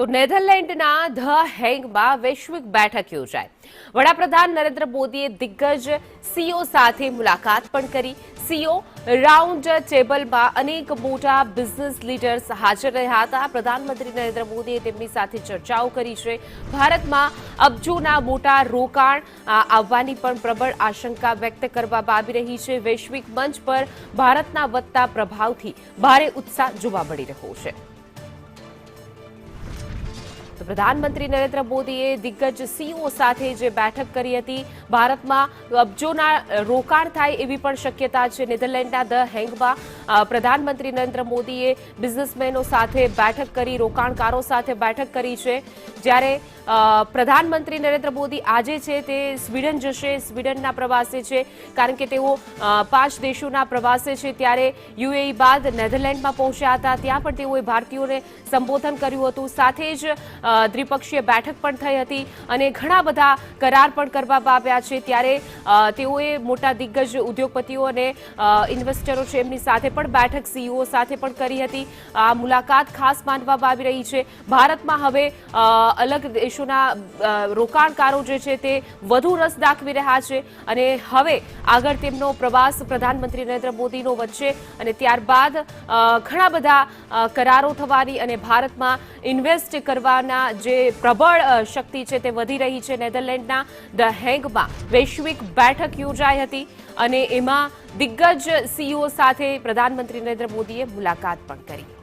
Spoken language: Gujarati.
તો નેધરલેન્ડના ધ હેગમાં વૈશ્વિક બેઠક યોજાઈ। વડાપ્રધાન નરેન્દ્ર મોદીએ દિગ્ગજ સીઓ સાથે મુલાકાત પણ કરી। સીઓ રાઉન્ડ ટેબલમાં અનેક મોટા બિઝનેસ લીડર્સ હાજર રહ્યા હતા। પ્રધાનમંત્રી નરેન્દ્ર મોદીએ તેમની સાથે ચર્ચાઓ કરી છે। ભારતમાં અબજોના મોટા રોકાણ આવવાની પણ પ્રબળ આશંકા વ્યક્ત કરવામાં આવી રહી છે। વૈશ્વિક મંચ પર ભારતના વધતા પ્રભાવથી ભારે ઉત્સાહ જોવા મળી રહ્યો છે। તો પ્રધાનમંત્રી નરેન્દ્ર મોદીએ દિગ્ગજ સીઓ સાથે જે બેઠક કરી હતી, ભારતમાં અબજોના રોકાણ થાય એવી પણ શક્યતા છે। નેધરલેન્ડના ધ હેગમાં પ્રધાનમંત્રી નરેન્દ્ર મોદીએ બિઝનેસમેનો સાથે બેઠક કરી, રોકાણકારો સાથે બેઠક કરી છે। જ્યારે પ્રધાનમંત્રી નરેન્દ્ર મોદી આજે છે તે સ્વીડન જશે, સ્વીડનના પ્રવાસે છે, કારણ કે તેઓ 5 દેશોના પ્રવાસે છે। ત્યારે યુએઈ બાદ નેધરલેન્ડમાં પહોંચ્યા હતા, ત્યાં પણ તેઓએ ભારતીયોને સંબોધન કર્યું હતું। સાથે જ દ્વિપક્ષીય બેઠક પણ થઈ હતી અને ઘણા બધા કરાર પણ કરવામાં આવ્યા છે। ત્યારે તેઓએ મોટા દિગ્ગજ ઉદ્યોગપતિઓ અને ઇન્વેસ્ટરો છે એમની સાથે પણ બેઠક સીઈઓ સાથે પણ કરી હતી। આ મુલાકાત ખાસ માનવામાં આવી રહી છે। ભારતમાં હવે અલગ દેશોના રોકાણકારો જે છે તે વધુ રસ દાખવી રહ્યા છે અને હવે આગળ તેમનો પ્રવાસ પ્રધાનમંત્રી નરેન્દ્ર મોદીનો વધશે અને ત્યારબાદ ઘણા બધા કરારો થવાની અને ભારતમાં ઇન્વેસ્ટ કરવાના જે પ્રબળ શક્તિ છે તે વધી રહી છે। નેધરલેન્ડના ધ હેગમાં વૈશ્વિક બેઠક યોજાઈ હતી અને એમાં દિગ્ગજ સીઈઓ સાથે પ્રધાનમંત્રી નરેન્દ્ર મોદીએ મુલાકાત પણ કરી।